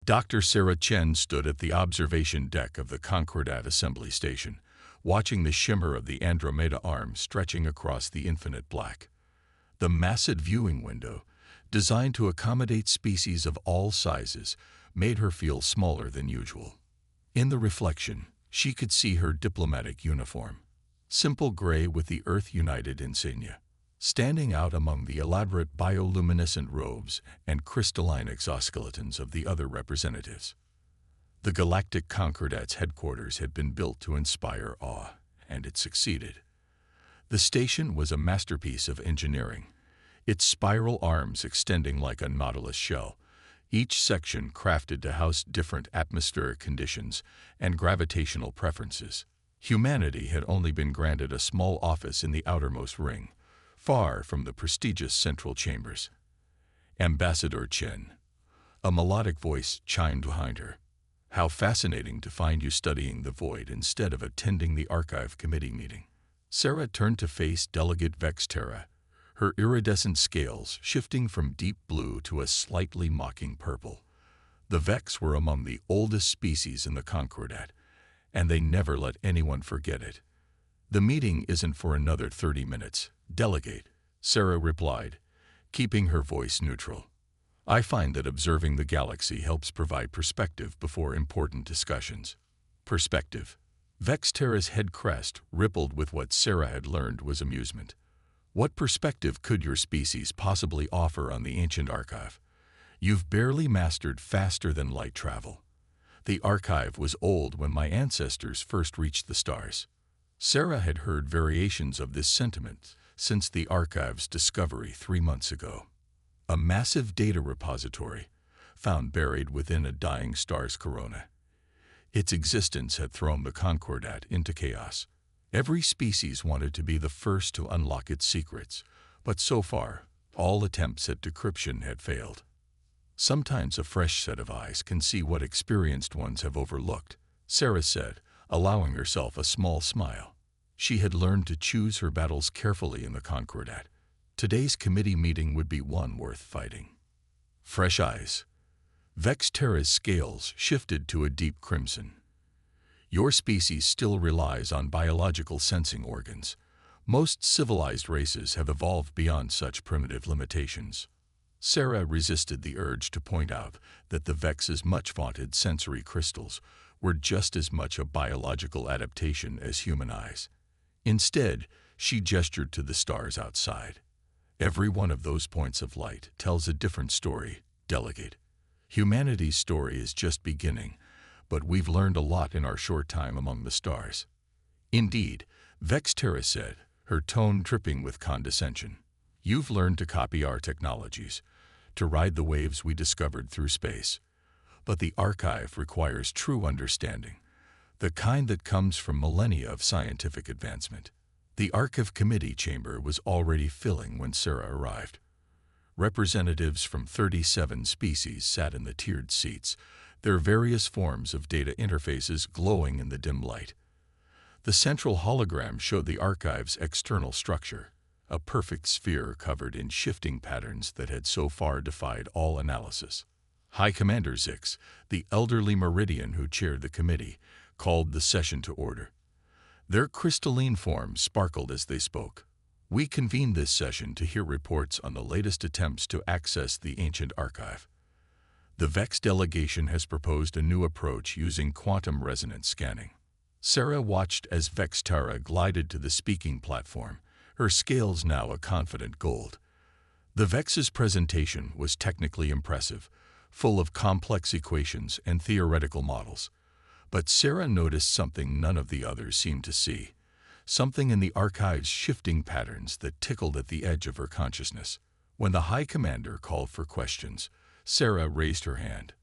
Dr. Sarah Chen stood at the observation deck of the Concordat assembly station, watching the shimmer of the Andromeda arm stretching across the infinite black. The massive viewing window, designed to accommodate species of all sizes, made her feel smaller than usual. In the reflection, she could see her diplomatic uniform, simple gray with the Earth United insignia, standing out among the elaborate bioluminescent robes and crystalline exoskeletons of the other representatives. The Galactic Concordat's headquarters had been built to inspire awe, and it succeeded. The station was a masterpiece of engineering, its spiral arms extending like a nautilus shell, each section crafted to house different atmospheric conditions and gravitational preferences. Humanity had only been granted a small office in the outermost ring, far from the prestigious central chambers. Ambassador Chen. A melodic voice chimed behind her. How fascinating to find you studying the void instead of attending the archive committee meeting. Sarah turned to face Delegate Vexterra, her iridescent scales shifting from deep blue to a slightly mocking purple. The Vex were among the oldest species in the Concordat, and they never let anyone forget it. The meeting isn't for another 30 minutes, Delegate, Sarah replied, keeping her voice neutral. I find that observing the galaxy helps provide perspective before important discussions. Perspective. Vexterra's head crest rippled with what Sarah had learned was amusement. What perspective could your species possibly offer on the ancient archive? You've barely mastered faster than light travel. The archive was old when my ancestors first reached the stars. Sarah had heard variations of this sentiment since the archive's discovery 3 months ago. A massive data repository, found buried within a dying star's corona. Its existence had thrown the Concordat into chaos. Every species wanted to be the first to unlock its secrets, but so far, all attempts at decryption had failed. Sometimes a fresh set of eyes can see what experienced ones have overlooked, Sarah said, allowing herself a small smile. She had learned to choose her battles carefully in the Concordat. Today's committee meeting would be one worth fighting. Fresh eyes. Vexterra's scales shifted to a deep crimson. Your species still relies on biological sensing organs. Most civilized races have evolved beyond such primitive limitations. Sarah resisted the urge to point out that the Vex's much-vaunted sensory crystals were just as much a biological adaptation as human eyes. Instead, she gestured to the stars outside. Every one of those points of light tells a different story, Delegate. Humanity's story is just beginning, but we've learned a lot in our short time among the stars. Indeed, Vexterra said, her tone dripping with condescension. You've learned to copy our technologies, to ride the waves we discovered through space. But the archive requires true understanding, the kind that comes from millennia of scientific advancement. The Archive Committee chamber was already filling when Sarah arrived. Representatives from 37 species sat in the tiered seats, their various forms of data interfaces glowing in the dim light. The central hologram showed the archive's external structure, a perfect sphere covered in shifting patterns that had so far defied all analysis. High Commander Zix, the elderly Meridian who chaired the committee, called the session to order. Their crystalline forms sparkled as they spoke. We convened this session to hear reports on the latest attempts to access the ancient archive. The Vex delegation has proposed a new approach using quantum resonance scanning. Sarah watched as Vexterra glided to the speaking platform, her scales now a confident gold. The Vex's presentation was technically impressive, full of complex equations and theoretical models. But Sarah noticed something none of the others seemed to see, something in the archive's shifting patterns that tickled at the edge of her consciousness. When the High Commander called for questions, Sarah raised her hand.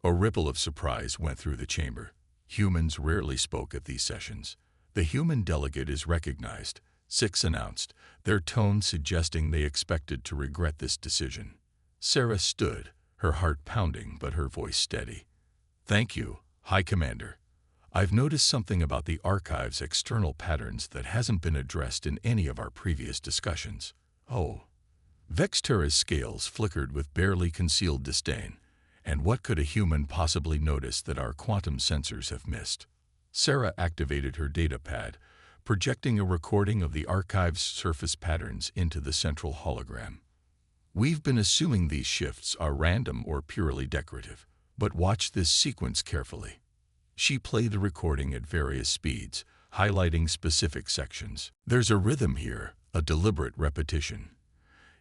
A ripple of surprise went through the chamber. Humans rarely spoke at these sessions. The human delegate is recognized, Zix announced, their tone suggesting they expected to regret this decision. Sarah stood, her heart pounding but her voice steady. Thank you, High Commander. I've noticed something about the archive's external patterns that hasn't been addressed in any of our previous discussions. Oh. Vexterra's scales flickered with barely concealed disdain, And what could a human possibly notice that our quantum sensors have missed? Sarah activated her data pad, projecting a recording of the archive's surface patterns into the central hologram. We've been assuming these shifts are random or purely decorative, but watch this sequence carefully. She played the recording at various speeds, highlighting specific sections. There's a rhythm here, a deliberate repetition.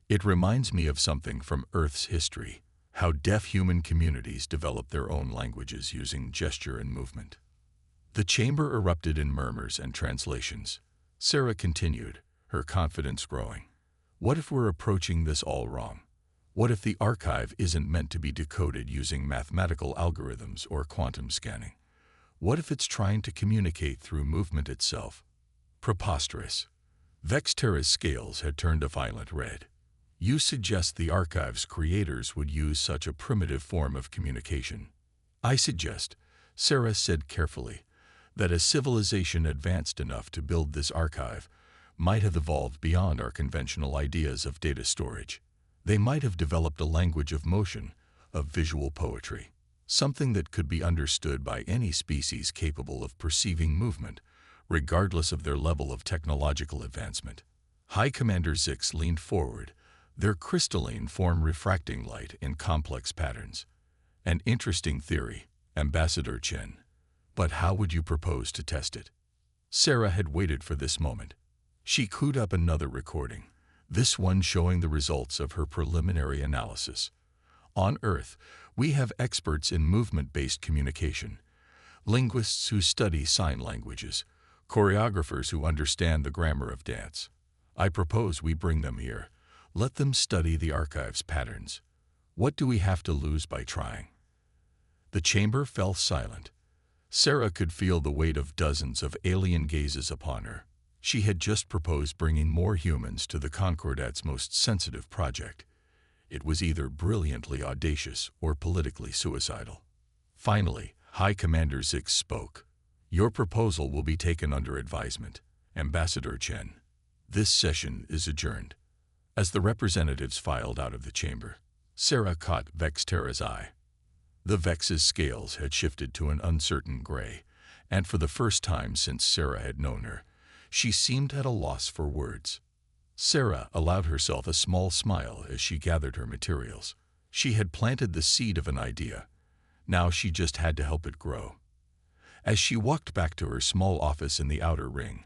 It reminds me of something from Earth's history, how deaf human communities developed their own languages using gesture and movement. The chamber erupted in murmurs and translations. Sarah continued, her confidence growing. What if we're approaching this all wrong? What if the archive isn't meant to be decoded using mathematical algorithms or quantum scanning? What if it's trying to communicate through movement itself? Preposterous. Vexterra's scales had turned a violent red. You suggest the archive's creators would use such a primitive form of communication. I suggest, Sarah said carefully, that a civilization advanced enough to build this archive might have evolved beyond our conventional ideas of data storage. They might have developed a language of motion, of visual poetry, something that could be understood by any species capable of perceiving movement, regardless of their level of technological advancement. High Commander Zix leaned forward, their crystalline form refracting light in complex patterns. An interesting theory, Ambassador Chen. But how would you propose to test it? Sarah had waited for this moment. She queued up another recording, this one showing the results of her preliminary analysis. On Earth, we have experts in movement-based communication, linguists who study sign languages, choreographers who understand the grammar of dance. I propose we bring them here. Let them study the archive's patterns. What do we have to lose by trying? The chamber fell silent. Sarah could feel the weight of dozens of alien gazes upon her. She had just proposed bringing more humans to the Concordat's most sensitive project. It was either brilliantly audacious or politically suicidal. Finally, High Commander Zix spoke. Your proposal will be taken under advisement, Ambassador Chen. This session is adjourned. As the representatives filed out of the chamber, Sarah caught Vexterra's eye. The Vex's scales had shifted to an uncertain gray, and for the first time since Sarah had known her, she seemed at a loss for words. Sarah allowed herself a small smile as she gathered her materials. She had planted the seed of an idea. Now she just had to help it grow. As she walked back to her small office in the outer ring,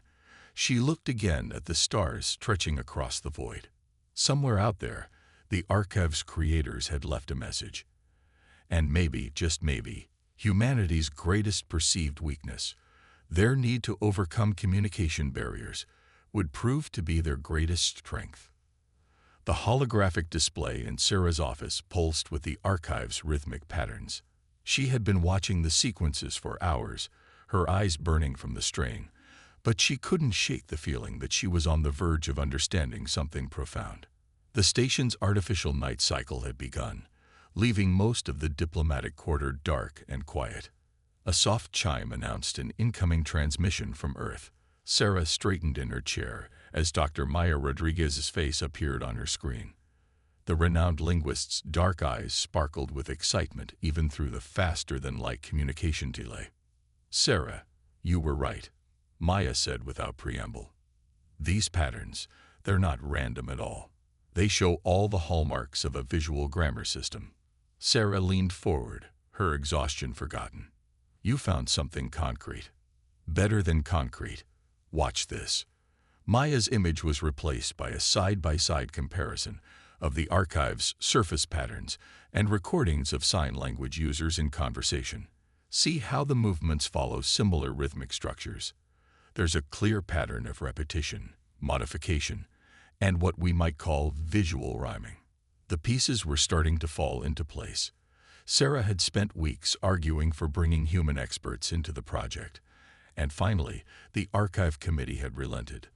she looked again at the stars stretching across the void. Somewhere out there, the archive's creators had left a message. And maybe, just maybe, humanity's greatest perceived weakness, their need to overcome communication barriers, would prove to be their greatest strength. The holographic display in Sarah's office pulsed with the archive's rhythmic patterns. She had been watching the sequences for hours, her eyes burning from the strain, but she couldn't shake the feeling that she was on the verge of understanding something profound. The station's artificial night cycle had begun, leaving most of the diplomatic quarter dark and quiet. A soft chime announced an incoming transmission from Earth. Sarah straightened in her chair as Dr. Maya Rodriguez's face appeared on her screen. The renowned linguist's dark eyes sparkled with excitement even through the faster-than-light communication delay. Sarah, you were right, Maya said without preamble. These patterns, they're not random at all. They show all the hallmarks of a visual grammar system. Sarah leaned forward, her exhaustion forgotten. You found something concrete. Better than concrete. Watch this. Maya's image was replaced by a side-by-side comparison of the archive's surface patterns and recordings of sign language users in conversation. See how the movements follow similar rhythmic structures. There's a clear pattern of repetition, modification, and what we might call visual rhyming. The pieces were starting to fall into place. Sarah had spent weeks arguing for bringing human experts into the project, and finally, the archive committee had relented,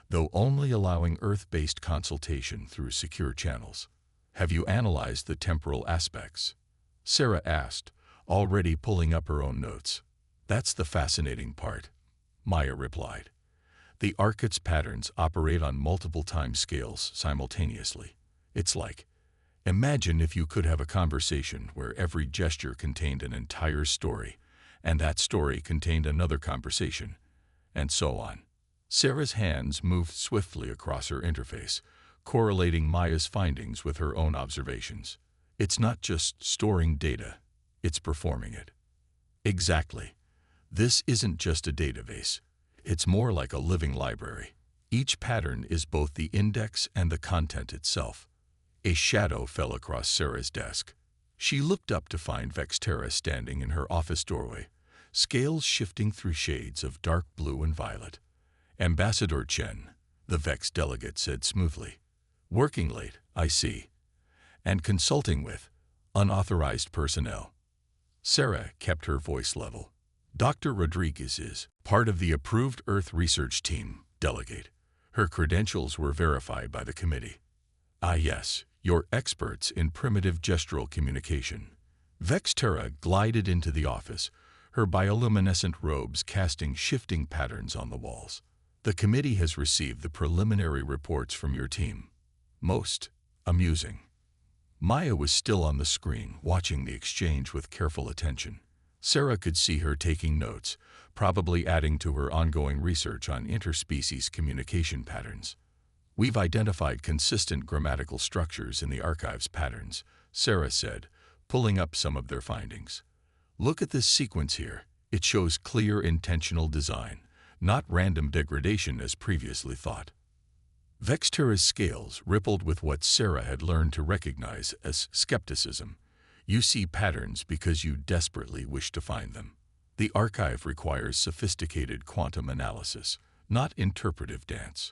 though only allowing Earth-based consultation through secure channels. Have you analyzed the temporal aspects? Sarah asked, already pulling up her own notes. That's the fascinating part, Maya replied. The Archit's patterns operate on multiple time scales simultaneously. It's like Imagine if you could have a conversation where every gesture contained an entire story, and that story contained another conversation, and so on. Sarah's hands moved swiftly across her interface, correlating Maya's findings with her own observations. It's not just storing data, it's performing it. Exactly. This isn't just a database. It's more like a living library. Each pattern is both the index and the content itself. A shadow fell across Sarah's desk. She looked up to find Vexterra standing in her office doorway, scales shifting through shades of dark blue and violet. Ambassador Chen, the Vex delegate said smoothly. Working late, I see. And consulting with unauthorized personnel. Sarah kept her voice level. Dr. Rodriguez is part of the approved Earth research team, delegate. Her credentials were verified by the committee. Ah yes, you're experts in primitive gestural communication. Vexterra glided into the office, her bioluminescent robes casting shifting patterns on the walls. The committee has received the preliminary reports from your team. Most amusing. Maya was still on the screen, watching the exchange with careful attention. Sarah could see her taking notes, probably adding to her ongoing research on interspecies communication patterns. We've identified consistent grammatical structures in the archive's patterns, Sarah said, pulling up some of their findings. Look at this sequence here. It shows clear intentional design, not random degradation as previously thought. Vexterra's scales rippled with what Sarah had learned to recognize as skepticism. You see patterns because you desperately wish to find them. The archive requires sophisticated quantum analysis, not interpretive dance.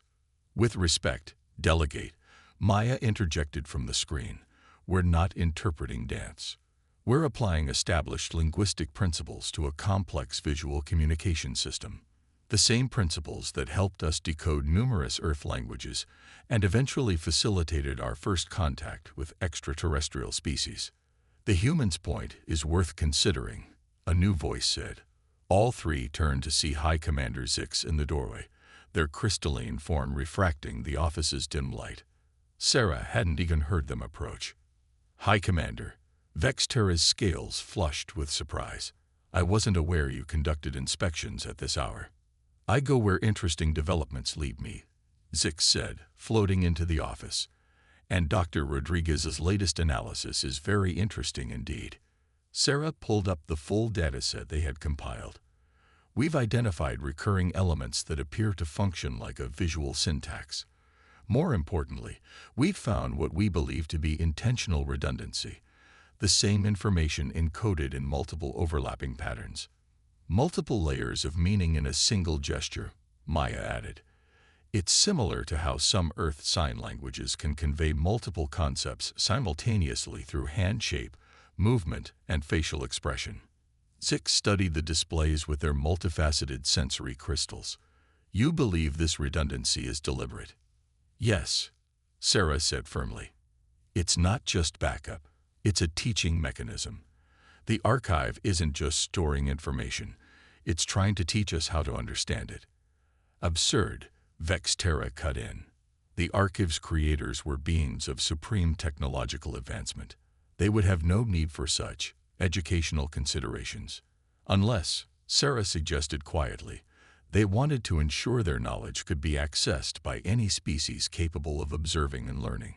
With respect, delegate, Maya interjected from the screen. We're not interpreting dance. We're applying established linguistic principles to a complex visual communication system. The same principles that helped us decode numerous Earth languages and eventually facilitated our first contact with extraterrestrial species. The human's point is worth considering, a new voice said. All three turned to see High Commander Zix in the doorway, their crystalline form refracting the office's dim light. Sarah hadn't even heard them approach. High Commander, Vexterra's scales flushed with surprise. I wasn't aware you conducted inspections at this hour. I go where interesting developments lead me, Zix said, floating into the office. And Dr. Rodriguez's latest analysis is very interesting indeed. Sarah pulled up the full dataset they had compiled. We've identified recurring elements that appear to function like a visual syntax. More importantly, we've found what we believe to be intentional redundancy, the same information encoded in multiple overlapping patterns. Multiple layers of meaning in a single gesture, Maya added. It's similar to how some Earth sign languages can convey multiple concepts simultaneously through hand shape, movement, and facial expression. Zix studied the displays with their multifaceted sensory crystals. You believe this redundancy is deliberate? Yes, Sarah said firmly. It's not just backup, it's a teaching mechanism. The archive isn't just storing information, it's trying to teach us how to understand it. Absurd, Vexterra cut in. The archive's creators were beings of supreme technological advancement. They would have no need for such educational considerations. Unless, Sarah suggested quietly, they wanted to ensure their knowledge could be accessed by any species capable of observing and learning,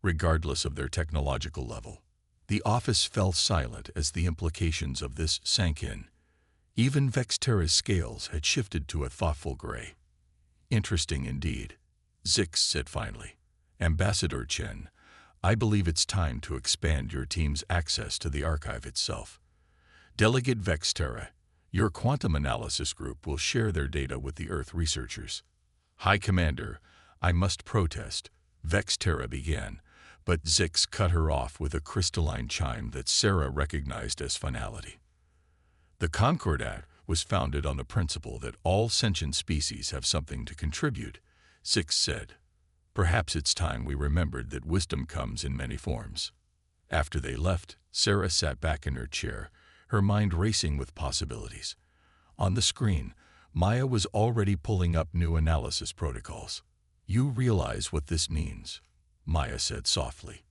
regardless of their technological level. The office fell silent as the implications of this sank in. Even Vexterra's scales had shifted to a thoughtful gray. Interesting indeed, Zix said finally. Ambassador Chen, I believe it's time to expand your team's access to the archive itself. Delegate Vexterra, your quantum analysis group will share their data with the Earth researchers. High Commander, I must protest, Vexterra began, but Zix cut her off with a crystalline chime that Sarah recognized as finality. The Concordat was founded on the principle that all sentient species have something to contribute, Zix said. Perhaps it's time we remembered that wisdom comes in many forms. After they left, Sarah sat back in her chair, her mind racing with possibilities. On the screen, Maya was already pulling up new analysis protocols. You realize what this means, Maya said softly.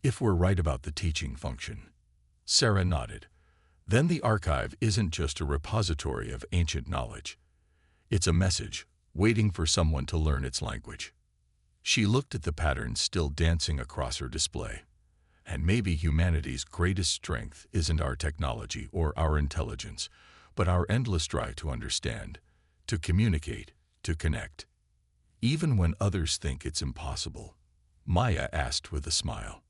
If we're right about the teaching function. Sarah nodded. Then the archive isn't just a repository of ancient knowledge. It's a message, waiting for someone to learn its language. She looked at the patterns still dancing across her display. And maybe humanity's greatest strength isn't our technology or our intelligence, but our endless drive to understand, to communicate, to connect. Even when others think it's impossible, Maya asked with a smile.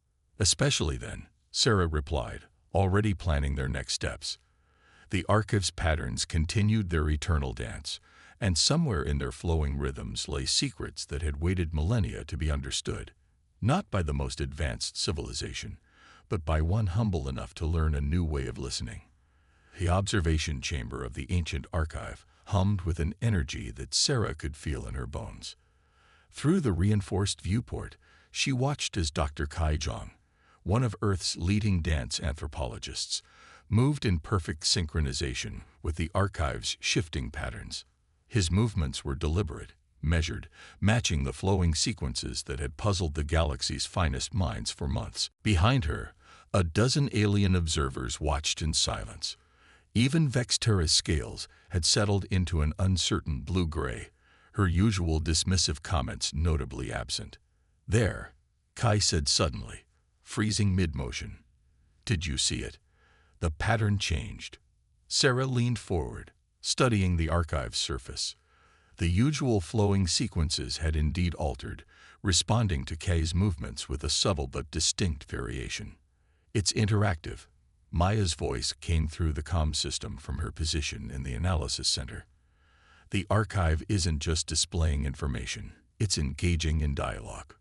Especially then, Sarah replied, already planning their next steps. The archive's patterns continued their eternal dance, and somewhere in their flowing rhythms lay secrets that had waited millennia to be understood. Not by the most advanced civilization, but by one humble enough to learn a new way of listening. The observation chamber of the ancient archive hummed with an energy that Sarah could feel in her bones. Through the reinforced viewport, she watched as Dr. Kai Zhang, one of Earth's leading dance anthropologists, moved in perfect synchronization with the archive's shifting patterns. His movements were deliberate, measured, matching the flowing sequences that had puzzled the galaxy's finest minds for months. Behind her, a dozen alien observers watched in silence. Even Vexterra's scales had settled into an uncertain blue-gray, her usual dismissive comments notably absent. "There," Kai said suddenly, freezing mid-motion. "Did you see it?" The pattern changed. Sarah leaned forward, studying the archive's surface. The usual flowing sequences had indeed altered, responding to Kai's movements with a subtle but distinct variation. "It's interactive." Maya's voice came through the comm system from her position in the analysis center. "The archive isn't just displaying information, it's engaging in dialogue."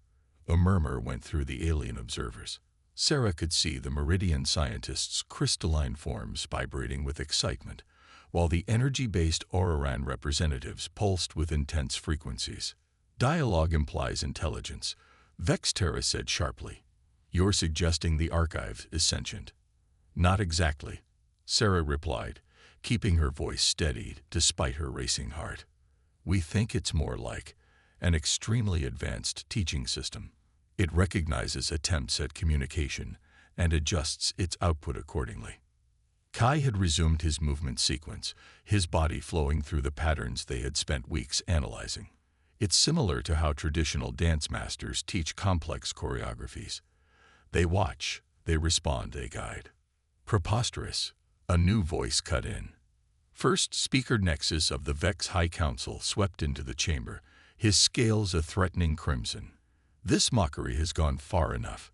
A murmur went through the alien observers. Sarah could see the Meridian scientists' crystalline forms vibrating with excitement, while the energy-based Auroran representatives pulsed with intense frequencies. "Dialogue implies intelligence," Vexterra said sharply. "You're suggesting the archive is sentient." "Not exactly," Sarah replied, keeping her voice steadied despite her racing heart. "We think it's more like an extremely advanced teaching system. It recognizes attempts at communication and adjusts its output accordingly." Kai had resumed his movement sequence, his body flowing through the patterns they had spent weeks analyzing. It's similar to how traditional dance masters teach complex choreographies. They watch, they respond, they guide. "Preposterous," a new voice cut in. First Speaker Nexus of the Vex High Council swept into the chamber, his scales a threatening crimson. "This mockery has gone far enough.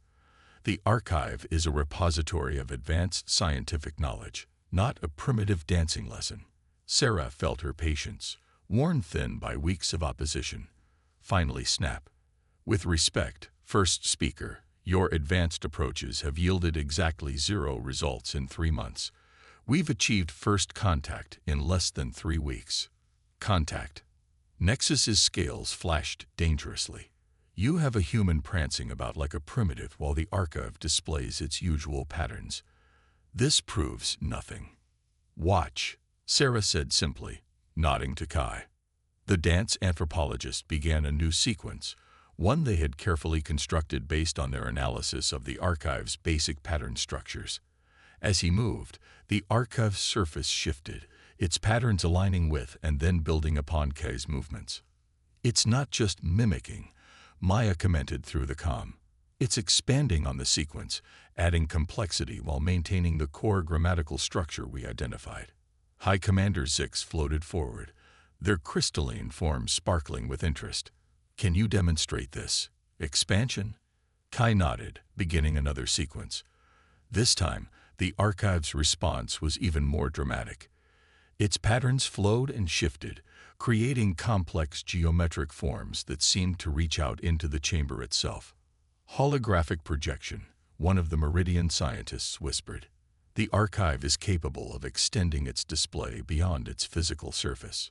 The archive is a repository of advanced scientific knowledge, not a primitive dancing lesson." Sarah felt her patience, worn thin by weeks of opposition, finally snap. "With respect, First Speaker, your advanced approaches have yielded exactly 0 results in 3 months. We've achieved first contact in less than 3 weeks." "Contact?" Nexus's scales flashed dangerously. "You have a human prancing about like a primitive while the archive displays its usual patterns. This proves nothing." "Watch," Sarah said simply, nodding to Kai. The dance anthropologist began a new sequence, one they had carefully constructed based on their analysis of the archive's basic pattern structures. As he moved, the archive's surface shifted, its patterns aligning with and then building upon Kai's movements. "It's not just mimicking," Maya commented through the comm. "It's expanding on the sequence, adding complexity while maintaining the core grammatical structure we identified." High Commander Zix floated forward, their crystalline forms sparkling with interest. "Can you demonstrate this expansion?" Kai nodded, beginning another sequence. This time, the archive's response was even more dramatic. Its patterns flowed and shifted, creating complex geometric forms that seemed to reach out into the chamber itself. "Holographic projection," one of the Meridian scientists whispered. "The archive is capable of extending its display beyond its physical surface."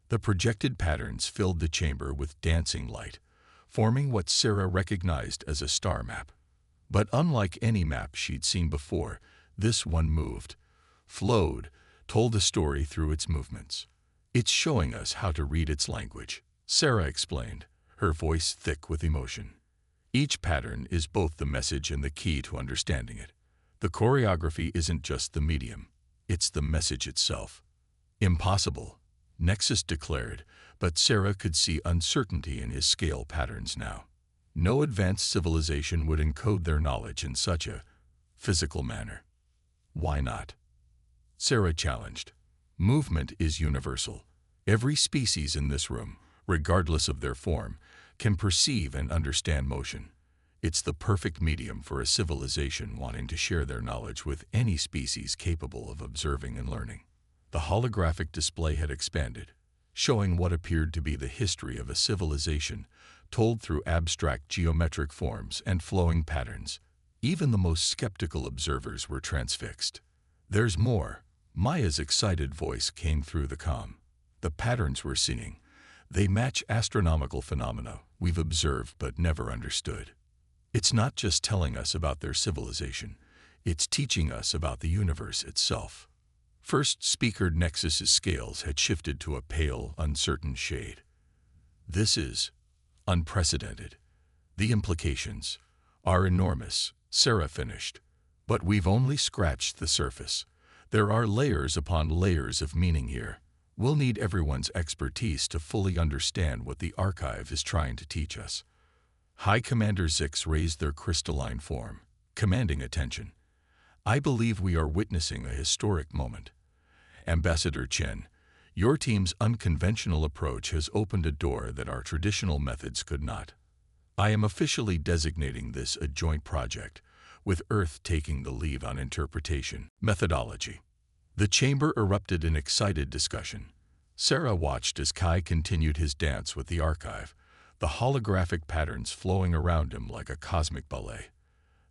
The projected patterns filled the chamber with dancing light, forming what Sarah recognized as a star map. But unlike any map she'd seen before, this one moved, flowed, told a story through its movements. "It's showing us how to read its language," Sarah explained, her voice thick with emotion. Each pattern is both the message and the key to understanding it. The choreography isn't just the medium, it's the message itself. Impossible, Nexus declared, but Sarah could see uncertainty in his scale patterns now. No advanced civilization would encode their knowledge in such a physical manner. Why not? Sarah challenged. Movement is universal. Every species in this room, regardless of their form, can perceive and understand motion. It's the perfect medium for a civilization wanting to share their knowledge with any species capable of observing and learning. The holographic display had expanded, showing what appeared to be the history of a civilization told through abstract geometric forms and flowing patterns. Even the most skeptical observers were transfixed. There's more. Maya's excited voice came through the comm. The patterns we're seeing, they match astronomical phenomena we've observed but never understood. It's not just telling us about their civilization, it's teaching us about the universe itself. First speaker Nexus's scales had shifted to a pale, uncertain shade. This is unprecedented. The implications are enormous, Sarah finished. But we've only scratched the surface. There are layers upon layers of meaning here. We'll need everyone's expertise to fully understand what the archive is trying to teach us. High Commander Zix raised their crystalline form, commanding attention. I believe we are witnessing a historic moment. Ambassador Chen, your team's unconventional approach has opened a door that our traditional methods could not. I am officially designating this a joint project, with Earth taking the lead on interpretation methodology. The chamber erupted in excited discussion. Sarah watched as Kai continued his dance with the archive, the holographic patterns flowing around him like a cosmic ballet.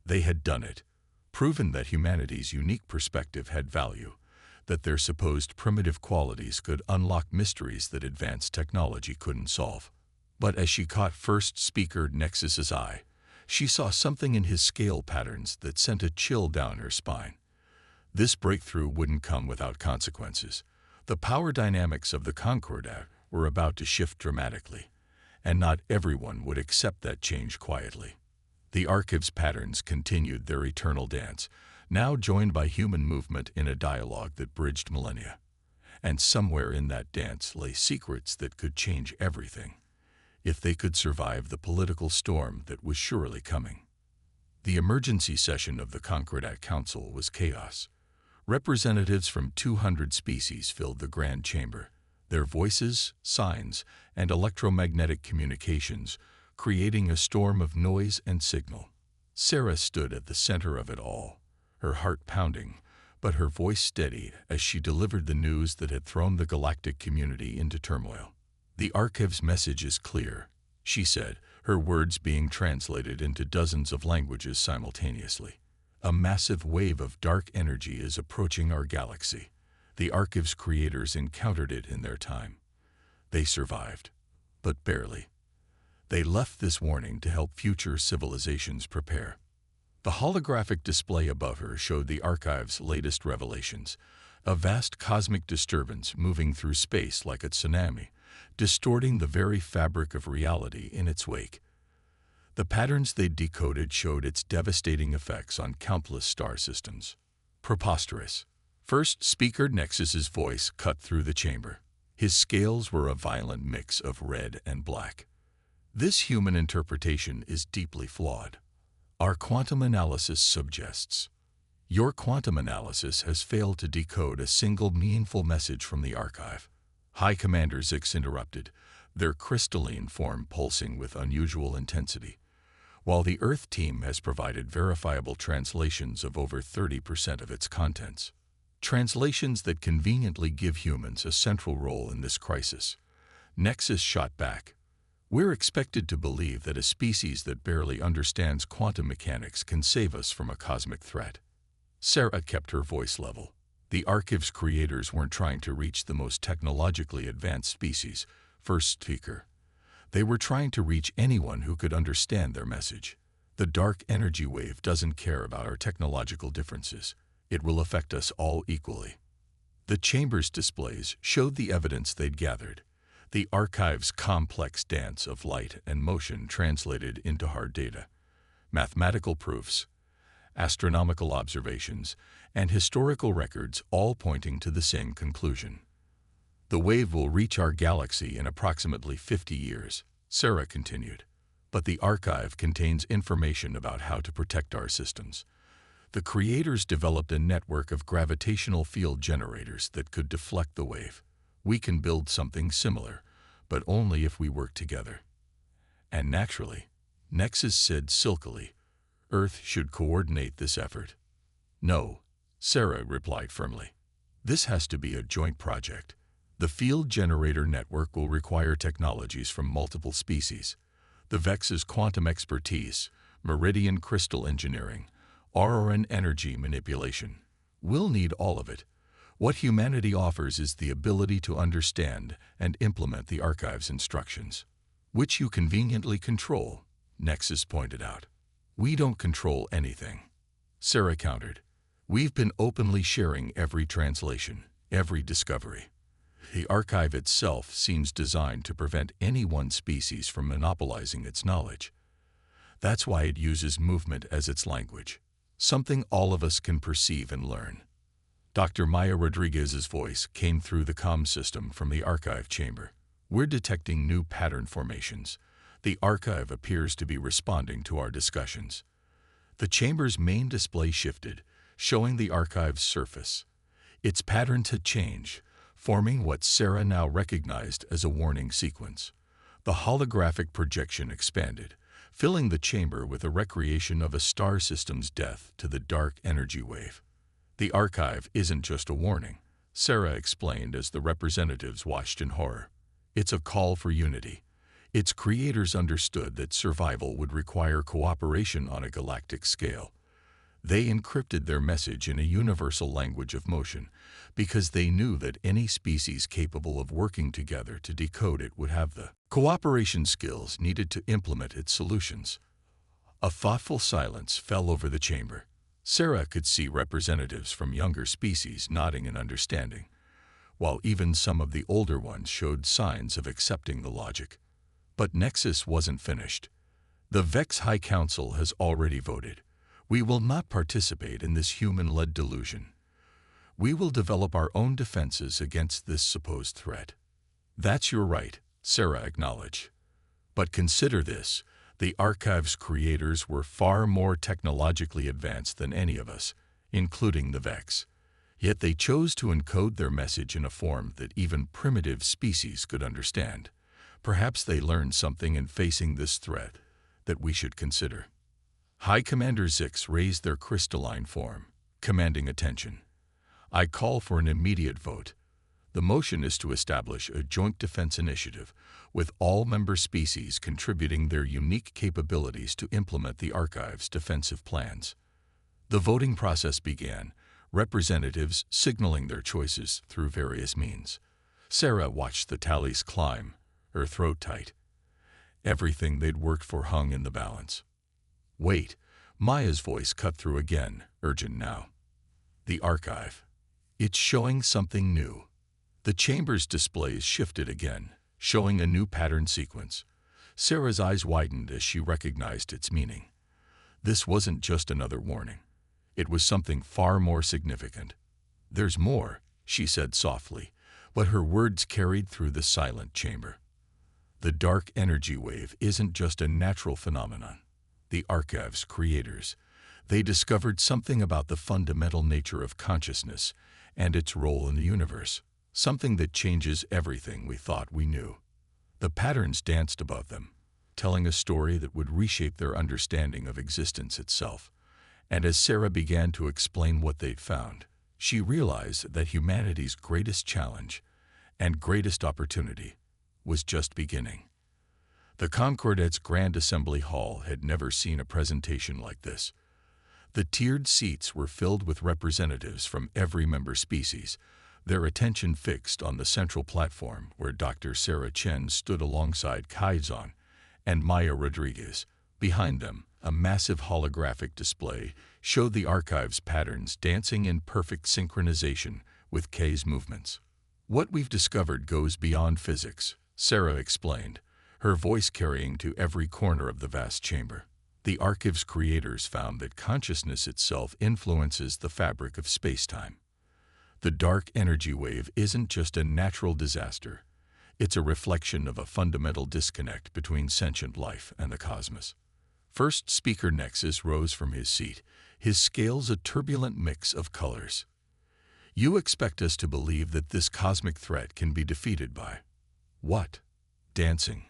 They had done it, proven that humanity's unique perspective had value, that their supposed primitive qualities could unlock mysteries that advanced technology couldn't solve. But as she caught first speaker Nexus's eye, she saw something in his scale patterns that sent a chill down her spine. This breakthrough wouldn't come without consequences. The power dynamics of the Concordat were about to shift dramatically, and not everyone would accept that change quietly. The archive's patterns continued their eternal dance, now joined by human movement in a dialogue that bridged millennia. And somewhere in that dance lay secrets that could change everything, if they could survive the political storm that was surely coming. The emergency session of the Concordat Council was chaos. Representatives from 200 species filled the grand chamber, their voices, signs, and electromagnetic communications creating a storm of noise and signal. Sarah stood at the center of it all, her heart pounding, but her voice steady as she delivered the news that had thrown the galactic community into turmoil. The archive's message is clear, she said, her words being translated into dozens of languages simultaneously. A massive wave of dark energy is approaching our galaxy. The archive's creators encountered it in their time. They survived, but barely. They left this warning to help future civilizations prepare. The holographic display above her showed the archive's latest revelations, a vast cosmic disturbance moving through space like a tsunami, distorting the very fabric of reality in its wake. The patterns they decoded showed its devastating effects on countless star systems. Preposterous. First speaker Nexus's voice cut through the chamber. His scales were a violent mix of red and black. This human interpretation is deeply flawed. Our quantum analysis suggests. Your quantum analysis has failed to decode a single meaningful message from the archive. High Commander Zix interrupted, their crystalline form pulsing with unusual intensity. While the Earth team has provided verifiable translations of over 30% of its contents. Translations that conveniently give humans a central role in this crisis. Nexus shot back. We're expected to believe that a species that barely understands quantum mechanics can save us from a cosmic threat. Sarah kept her voice level. The archive's creators weren't trying to reach the most technologically advanced species, first speaker. They were trying to reach anyone who could understand their message. The dark energy wave doesn't care about our technological differences. It will affect us all equally. The chamber's displays showed the evidence they'd gathered. The archive's complex dance of light and motion translated into hard data, mathematical proofs, astronomical observations, and historical records all pointing to the same conclusion. The wave will reach our galaxy in approximately 50 years, Sarah continued, but the archive contains information about how to protect our systems. The creators developed a network of gravitational field generators that could deflect the wave. We can build something similar, but only if we work together. And naturally, Nexus said silkily, Earth should coordinate this effort. No, Sarah replied firmly. This has to be a joint project. The field generator network will require technologies from multiple species. The VEX's quantum expertise, meridian crystal engineering, RRN energy manipulation. We'll need all of it. What humanity offers is the ability to understand and implement the archive's instructions, which you conveniently control, Nexus pointed out. We don't control anything, Sarah countered. We've been openly sharing every translation, every discovery. The archive itself seems designed to prevent any one species from monopolizing its knowledge. That's why it uses movement as its language, something all of us can perceive and learn. Dr. Maya Rodriguez's voice came through the comm system from the archive chamber. We're detecting new pattern formations. The archive appears to be responding to our discussions. The chamber's main display shifted, showing the archive's surface. Its patterns had changed, forming what Sarah now recognized as a warning sequence. The holographic projection expanded, filling the chamber with a recreation of a star system's death to the dark energy wave. The archive isn't just a warning, Sarah explained as the representatives watched in horror. It's a call for unity. Its creators understood that survival would require cooperation on a galactic scale. They encrypted their message in a universal language of motion because they knew that any species capable of working together to decode it would have the cooperation skills needed to implement its solutions. A thoughtful silence fell over the chamber. Sarah could see representatives from younger species nodding in understanding, while even some of the older ones showed signs of accepting the logic. But Nexus wasn't finished. The VEX High Council has already voted. We will not participate in this human-led delusion. We will develop our own defenses against this supposed threat. That's your right, Sarah acknowledged. But consider this, the archive's creators were far more technologically advanced than any of us, including the VEX. Yet they chose to encode their message in a form that even primitive species could understand. Perhaps they learned something in facing this threat that we should consider. High Commander Zix raised their crystalline form, commanding attention. I call for an immediate vote. The motion is to establish a joint defense initiative, with all member species contributing their unique capabilities to implement the archive's defensive plans. The voting process began, representatives signaling their choices through various means. Sarah watched the tallies climb, her throat tight. Everything they'd worked for hung in the balance. Wait, Maya's voice cut through again, urgent now. The archive. It's showing something new. The chamber's displays shifted again, showing a new pattern sequence. Sarah's eyes widened as she recognized its meaning. This wasn't just another warning. It was something far more significant. There's more, she said softly, but her words carried through the silent chamber. The dark energy wave isn't just a natural phenomenon. The archive's creators, they discovered something about the fundamental nature of consciousness and its role in the universe, something that changes everything we thought we knew. The patterns danced above them, telling a story that would reshape their understanding of existence itself. And as Sarah began to explain what they'd found, she realized that humanity's greatest challenge and greatest opportunity was just beginning. The Concordet's Grand Assembly Hall had never seen a presentation like this. The tiered seats were filled with representatives from every member species, their attention fixed on the central platform where Dr. Sarah Chen stood alongside Kaizon and Maya Rodriguez. Behind them, a massive holographic display showed the archive's patterns dancing in perfect synchronization with K's movements. What we've discovered goes beyond physics, Sarah explained, her voice carrying to every corner of the vast chamber. The archive's creators found that consciousness itself influences the fabric of space-time. The dark energy wave isn't just a natural disaster. It's a reflection of a fundamental disconnect between sentient life and the cosmos. First speaker Nexus rose from his seat, his scales a turbulent mix of colors. You expect us to believe that this cosmic threat can be defeated by what? Dancing?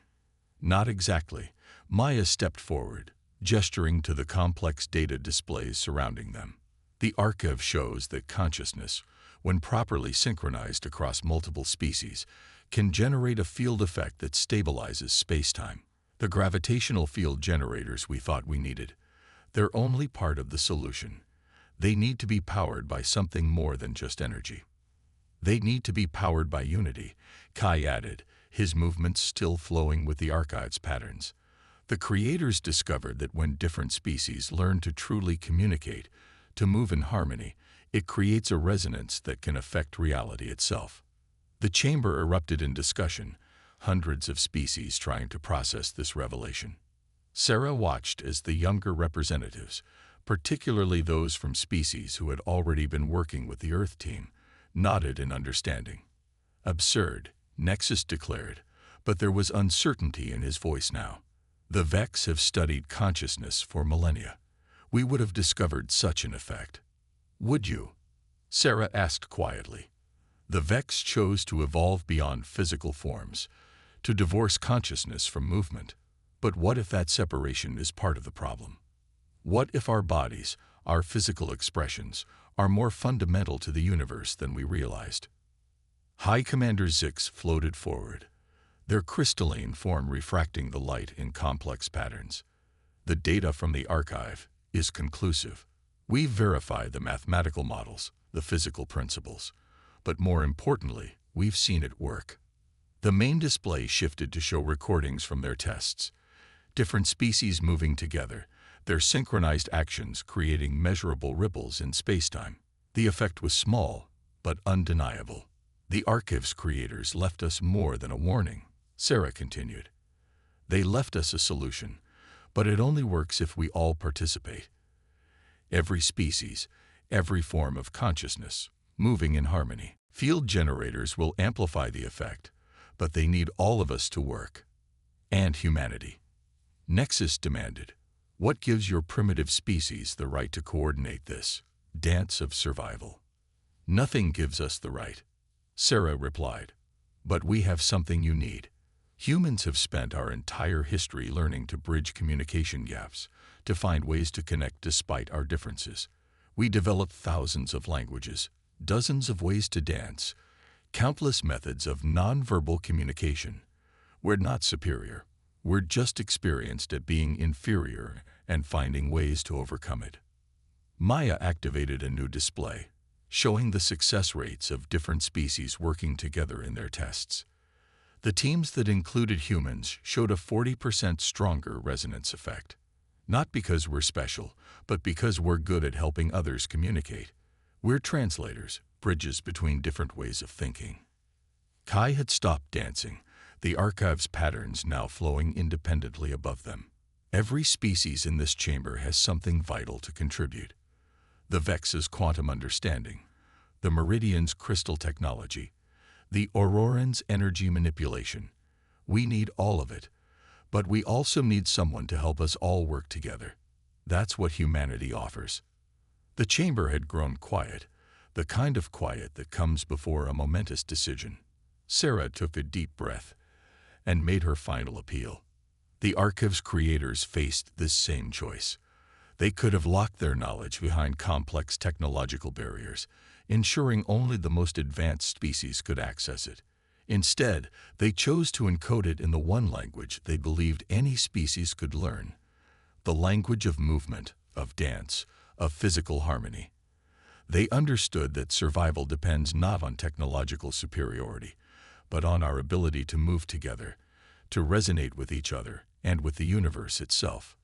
Not exactly. Maya stepped forward, gesturing to the complex data displays surrounding them. The archive shows that consciousness, when properly synchronized across multiple species, can generate a field effect that stabilizes space-time. The gravitational field generators we thought we needed, they're only part of the solution. They need to be powered by something more than just energy. They need to be powered by unity, Kai added, his movements still flowing with the archive's patterns. The creators discovered that when different species learn to truly communicate, to move in harmony, it creates a resonance that can affect reality itself. The chamber erupted in discussion, hundreds of species trying to process this revelation. Sarah watched as the younger representatives, particularly those from species who had already been working with the Earth team, nodded in understanding. Absurd, Nexus declared, but there was uncertainty in his voice now. The Vex have studied consciousness for millennia. We would have discovered such an effect. Would you? Sarah asked quietly. The Vex chose to evolve beyond physical forms, to divorce consciousness from movement. But what if that separation is part of the problem? What if our bodies, our physical expressions, are more fundamental to the universe than we realized? High Commander Zix floated forward, their crystalline form refracting the light in complex patterns. The data from the archive is conclusive. We've verified the mathematical models, the physical principles, but more importantly, we've seen it work. The main display shifted to show recordings from their tests. Different species moving together, their synchronized actions creating measurable ripples in spacetime. The effect was small, but undeniable. The archive's creators left us more than a warning, Sarah continued. They left us a solution, but it only works if we all participate. Every species, every form of consciousness, moving in harmony. Field generators will amplify the effect, but they need all of us to work. And humanity. Nexus demanded, what gives your primitive species the right to coordinate this dance of survival? Nothing gives us the right, Sarah replied. But we have something you need. Humans have spent our entire history learning to bridge communication gaps, to find ways to connect despite our differences. We developed thousands of languages, dozens of ways to dance, countless methods of nonverbal communication. We're not superior. We're just experienced at being inferior and finding ways to overcome it. Maya activated a new display, showing the success rates of different species working together in their tests. The teams that included humans showed a 40% stronger resonance effect. Not because we're special, but because we're good at helping others communicate. We're translators, bridges between different ways of thinking. Kai had stopped dancing, the archive's patterns now flowing independently above them. Every species in this chamber has something vital to contribute. The Vex's quantum understanding, the Meridian's crystal technology, the Auroran's energy manipulation. We need all of it, but we also need someone to help us all work together. That's what humanity offers. The chamber had grown quiet, the kind of quiet that comes before a momentous decision. Sarah took a deep breath and made her final appeal. The archive's creators faced this same choice. They could have locked their knowledge behind complex technological barriers, ensuring only the most advanced species could access it. Instead, they chose to encode it in the one language they believed any species could learn, the language of movement, of dance, of physical harmony. They understood that survival depends not on technological superiority, but on our ability to move together, to resonate with each other and with the universe itself.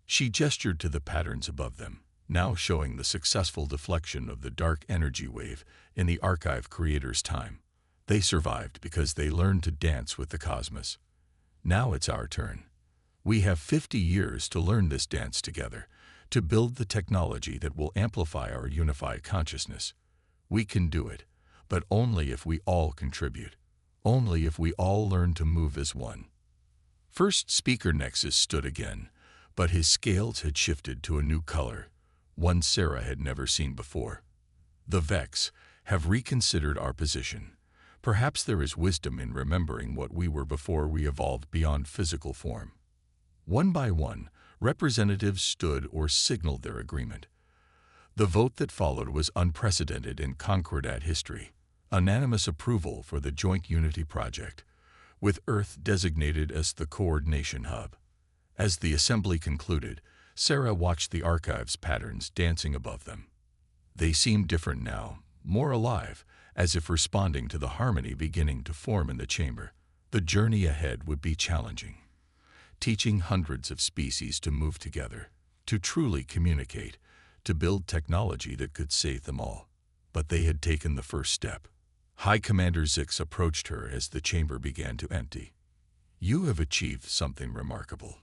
She gestured to the patterns above them, now showing the successful deflection of the dark energy wave in the archive creator's time. They survived because they learned to dance with the cosmos. Now it's our turn. We have 50 years to learn this dance together, to build the technology that will amplify our unified consciousness. We can do it, but only if we all contribute, only if we all learn to move as one. First speaker Nexus stood again, but his scales had shifted to a new color, one Sarah had never seen before. The Vex have reconsidered our position. Perhaps there is wisdom in remembering what we were before we evolved beyond physical form. One by one, representatives stood or signaled their agreement. The vote that followed was unprecedented in Concordat history, unanimous approval for the Joint Unity Project, with Earth designated as the coordination hub. As the assembly concluded, Sarah watched the archive's patterns dancing above them. They seemed different now, more alive, as if responding to the harmony beginning to form in the chamber. The journey ahead would be challenging, teaching hundreds of species to move together, to truly communicate, to build technology that could save them all. But they had taken the first step. High Commander Zix approached her as the chamber began to empty. "You have achieved something remarkable,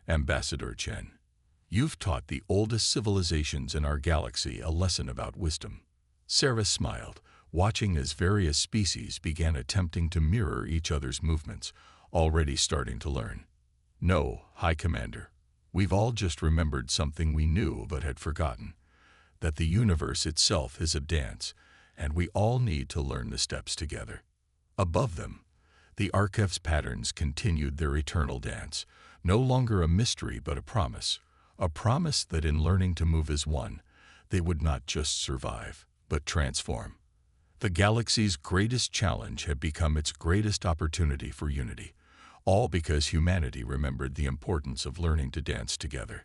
Ambassador Chen. You've taught the oldest civilizations in our galaxy a lesson about wisdom." Sarah smiled, watching as various species began attempting to mirror each other's movements, already starting to learn. "No, High Commander, we've all just remembered something we knew but had forgotten, that the universe itself is a dance, and we all need to learn the steps together." Above them, the archive's patterns continued their eternal dance, no longer a mystery but a promise that in learning to move as one, they would not just survive, but transform. The galaxy's greatest challenge had become its greatest opportunity for unity, all because humanity remembered the importance of learning to dance together.